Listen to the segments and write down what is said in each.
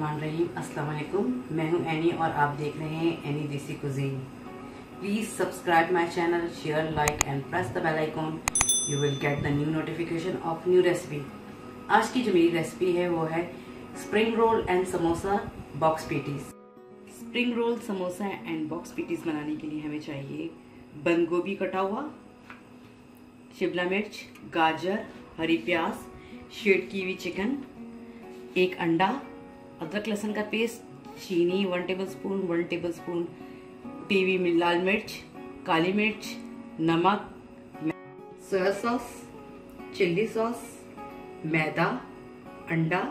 बिस्मिल्लाहिर्रहमानिर्रहीम। अस्सलाम वालेकुम। मैं हूं एनी और आप देख रहे हैं any desi cuisine. Please subscribe my channel, share, like and press the bell icon. You will get the new notification of new recipe. आज की जो मेरी रेसिपी है वो है spring roll and samosa box patties. Spring roll, samosa and box patties बनाने के लिए हमें चाहिए बंद गोभी कटा हुआ, शिमला मिर्च, गाजर, हरी प्याज, शेड की हुई चिकन, एक अंडा, अदरक लहसुन का पेस्ट, चीनी 1 टेबलस्पून, 1 टेबलस्पून पीवी में लाल मिर्च, काली मिर्च, नमक, सोया सॉस, चिल्ली सॉस, मैदा, अंडा,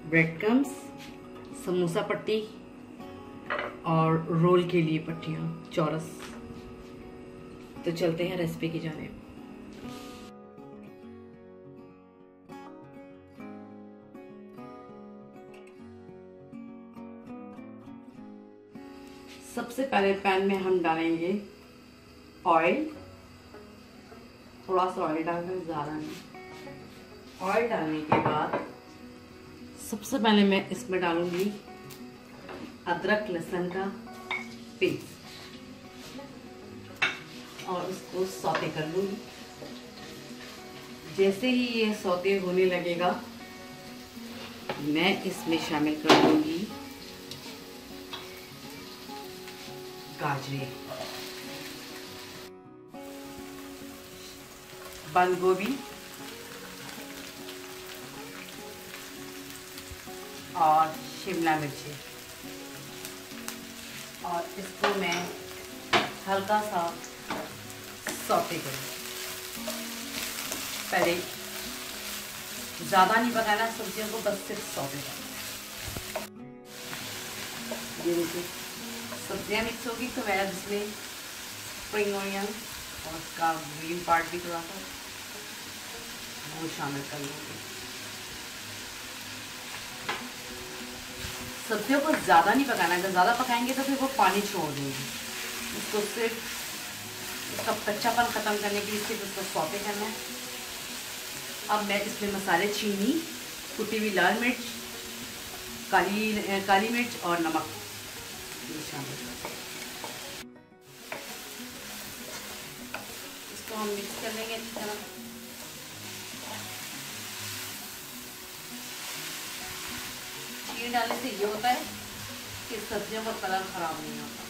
ब्रेड क्रम्स, समोसा पट्टी और रोल के लिए पट्टियाँ चौरस। तो चलते हैं रेसिपी की जानिब। सबसे पहले पैन में हम डालेंगे ऑयल। थोड़ा सा ऑयल डालना, ज़्यादा नहीं। ऑयल डालने के बाद सबसे पहले मैं इसमें डालूंगी अदरक लहसुन का पेस्ट और इसको सौते कर लूंगी। जैसे ही ये सौते होने लगेगा मैं इसमें शामिल कर दूंगी गाजरे, बंद गोभी और शिमला मिर्ची, और इसको मैं हल्का सा सौते करूँ। पहले ज़्यादा नहीं पकाना सब्जियों को, बस सिर्फ सौते करना। ये देखिए सब्जियाँ मिक्स होगी तो मैं इसमें स्प्रिंग ऑनियन और उसका ग्रीन पार्ट भी थोड़ा सा वो शामिल कर लूँगी। सब्जियों को ज़्यादा नहीं पकाना, अगर ज़्यादा पकाएंगे तो फिर वो पानी छोड़ देंगे। उसको सिर्फ उसका कच्चापन ख़त्म करने के लिए सिर्फ उसको सौते करना है। अब मैं इसमें मसाले चीनी, कुटी हुई लाल मिर्च, काली मिर्च और नमक शामिल करते हैं। इसको हम मिक्स कर लेंगे अच्छी तरह। चीनी डालने से ये होता है कि सब्जियों का कलर खराब नहीं होता।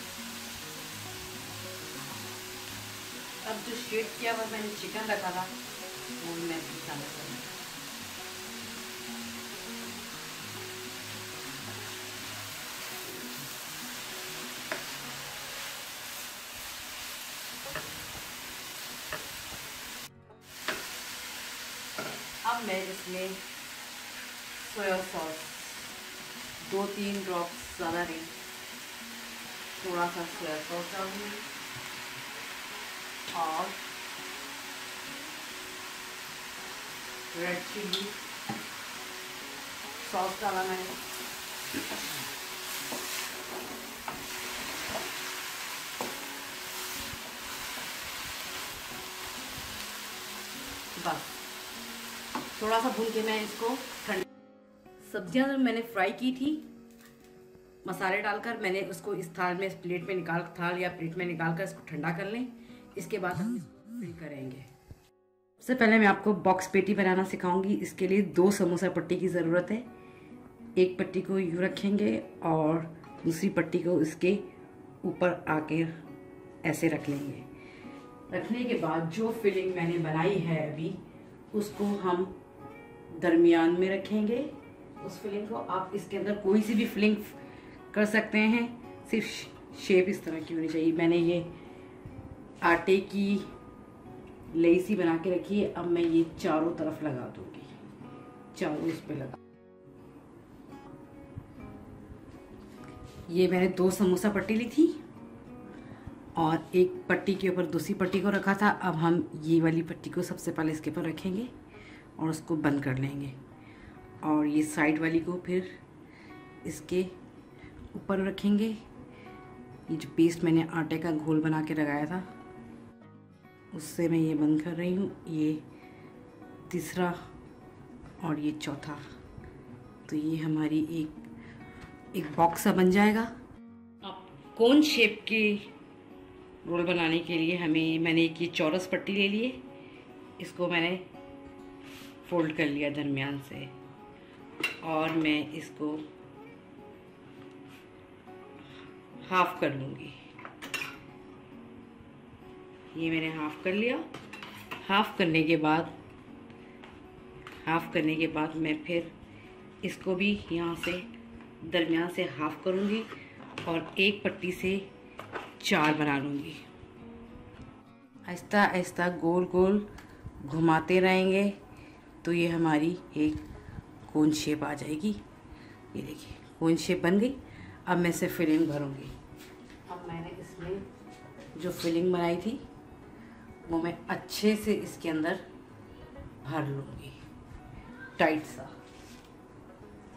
अब जो शेड किया हुआ मैंने चिकन रखा था वो मैं शामिल करूँगी। अब मैं इसमें सोया सॉस 2-3 ड्रॉप्स, ज़्यादा नहीं, थोड़ा सा सोया सॉस डालूंगी और रेड चिली सॉस डाला मैंने। बस थोड़ा सा भून के मैं इसको ठंड। सब्जियां जो मैंने फ्राई की थी मसाले डालकर, मैंने उसको इस थाल में, इस प्लेट में निकाल, थाल या प्लेट में निकाल कर इसको ठंडा कर लें। इसके बाद हम इसको फिल करेंगे। सबसे पहले मैं आपको बॉक्स पेटी बनाना सिखाऊंगी। इसके लिए 2 समोसा पट्टी की ज़रूरत है। एक पट्टी को यूँ रखेंगे और दूसरी पट्टी को इसके ऊपर आके ऐसे रख लेंगे। रखने के बाद जो फिलिंग मैंने बनाई है अभी, उसको हम दरमियान में रखेंगे। उस फिलिंग को आप इसके अंदर कोई सी भी फिलिंग कर सकते हैं, सिर्फ शेप इस तरह की होनी चाहिए। मैंने ये आटे की लेई सी बना के रखी है। अब मैं ये चारों तरफ लगा दूंगी, चारों इस पे लगा। ये मैंने 2 समोसा पट्टी ली थी और एक पट्टी के ऊपर दूसरी पट्टी को रखा था। अब हम ये वाली पट्टी को सबसे पहले इसके ऊपर रखेंगे और उसको बंद कर लेंगे, और ये साइड वाली को फिर इसके ऊपर रखेंगे। ये जो पेस्ट मैंने आटे का घोल बना के लगाया था उससे मैं ये बंद कर रही हूँ। ये तीसरा और ये चौथा तो ये हमारी एक बॉक्स सा बन जाएगा। अब कोन शेप के रोल बनाने के लिए मैंने एक ये चौरस पट्टी ले ली है, इसको मैंने फोल्ड कर लिया दरमियान से और मैं इसको हाफ कर लूँगी। ये मैंने हाफ कर लिया। हाफ करने के बाद मैं फिर इसको भी यहाँ से दरमियान से हाफ करूँगी और एक पट्टी से 4 बना लूँगी। आहिस्ता आहिस्ता गोल गोल घुमाते रहेंगे तो ये हमारी एक कोन शेप आ जाएगी। ये देखिए कोन शेप बन गई। अब मैं इसे फिलिंग भरूँगी। अब मैंने इसमें जो फिलिंग बनाई थी वो मैं अच्छे से इसके अंदर भर लूँगी, टाइट सा।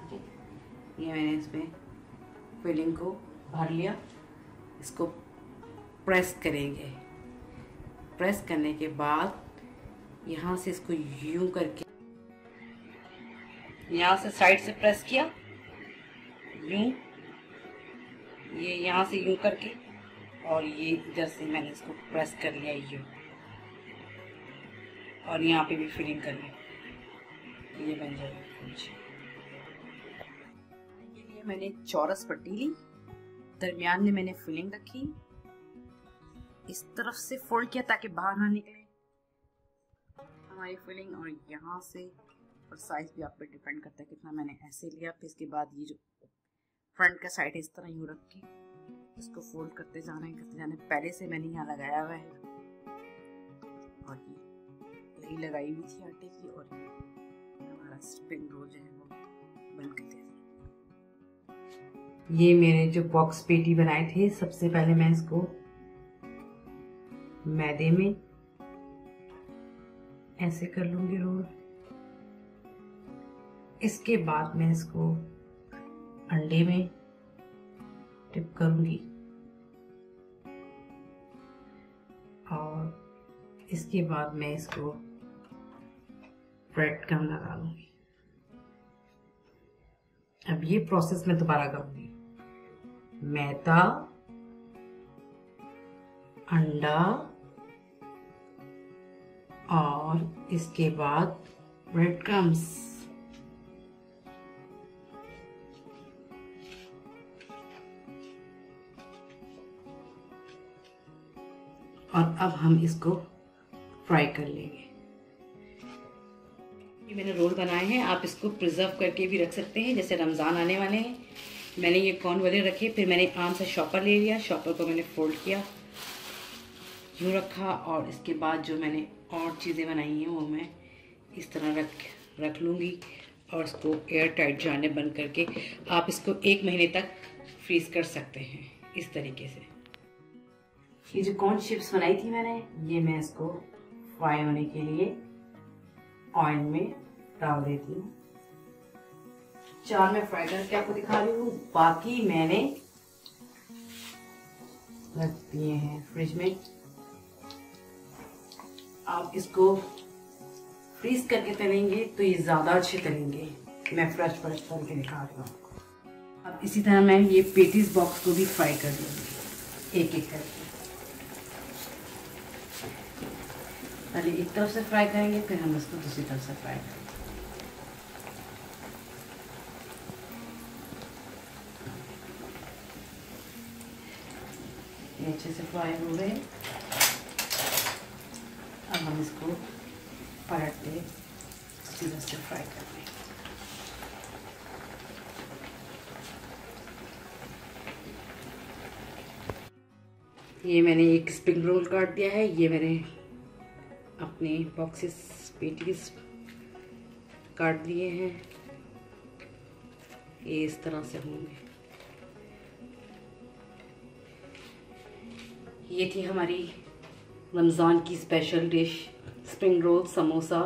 ठीक है, ये मैंने इसमें फिलिंग को भर लिया। इसको प्रेस करेंगे। प्रेस करने के बाद यहाँ से इसको यूं करके, यहाँ से साइड से प्रेस किया, यूं, ये यहाँ से यूं करके और ये इधर से मैंने इसको प्रेस कर लिया यूं, और यहाँ पे भी फिलिंग कर ली। ये बन जाएगा कुछ। ये लिए मैंने चौरस पट्टी ली, दरमियान में मैंने फिलिंग रखी, इस तरफ से फोल्ड किया ताकि बाहर ना निकले हमारी फिलिंग। और यहाँ से, और साइज भी आप पे डिपेंड करता है कितना, मैंने ऐसे लिया। फिर इसके बाद ये जो फ्रंट का साइड है इस तरह यूं रख के इसको फोल्ड करते जाना है। पहले से मैंने यहाँ लगाया हुआ है और ये यही लगाई हुई थी आटे की, और हमारा स्प्रिंग रोल जो है वो बन के तैयार। ये मैंने जो बॉक्स पेटी बनाए थे, सबसे पहले मैं इसको मैदे में ऐसे कर लूंगी रोल। इसके बाद मैं इसको अंडे में डिप करूंगी और इसके बाद मैं इसको ब्रेड क्रम्ब लगा लूंगी। अब ये प्रोसेस मैं दोबारा करूंगी। मैदा, अंडा और इसके बाद ब्रेड क्रम्स। और अब हम इसको फ्राई कर लेंगे। ये मैंने रोल बनाए हैं, आप इसको प्रिजर्व करके भी रख सकते हैं। जैसे रमज़ान आने वाले हैं, मैंने ये कॉर्न वाले रखे, फिर मैंने आम से शॉपर ले लिया, शॉपर को मैंने फोल्ड किया, यूँ रखा, और इसके बाद जो मैंने और चीज़ें बनाई हैं वो मैं इस तरह रख लूँगी और इसको एयर टाइट जाने बंद करके आप इसको 1 महीने तक फ्रीज कर सकते हैं इस तरीके से। ये जो कॉर्न चिप्स बनाई थी मैंने, ये मैं इसको फ्राई होने के लिए ऑयल में डाल देती हूँ। 4 मैं फ्राई करके आपको दिखा रही हूँ, बाकी मैंने रख दिए हैं फ्रिज में। आप इसको फ्रीज करके तलेंगे तो ये ज़्यादा अच्छे तलेंगे। मैं फ्रेश तल के दिखा रही हूँ। अब इसी तरह मैं ये पेटीज बॉक्स को भी फ्राई कर लूँगी एक एक करके। पहले एक तरफ से फ्राई करेंगे, फिर हम इसको दूसरी तरफ से फ्राई करेंगे। ये अच्छे से फ्राई हो गए। अब हम इसको पलट के इसी तरह से फ्राई कर लेंगे। ये मैंने एक स्प्रिंग रोल काट दिया है। ये मैंने अपने बॉक्सेस पेटीज काट दिए हैं। ये इस तरह से होंगे। ये थी हमारी रमज़ान की special dish, spring roll, samosa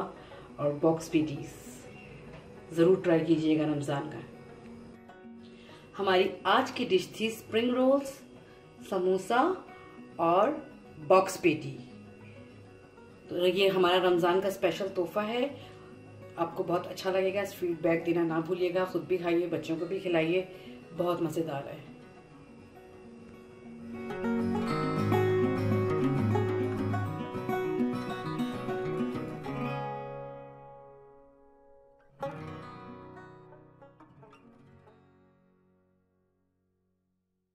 और बॉक्स पेटीज। ज़रूर ट्राई कीजिएगा रमज़ान का। हमारी आज की डिश थी स्प्रिंग रोल्स, समोसा और बॉक्स पेटी। तो ये हमारा रमज़ान का स्पेशल तोहफा है। आपको बहुत अच्छा लगेगा। फीडबैक देना ना भूलिएगा, खुद भी खाइए, बच्चों को भी खिलाइए, बहुत मज़ेदार है।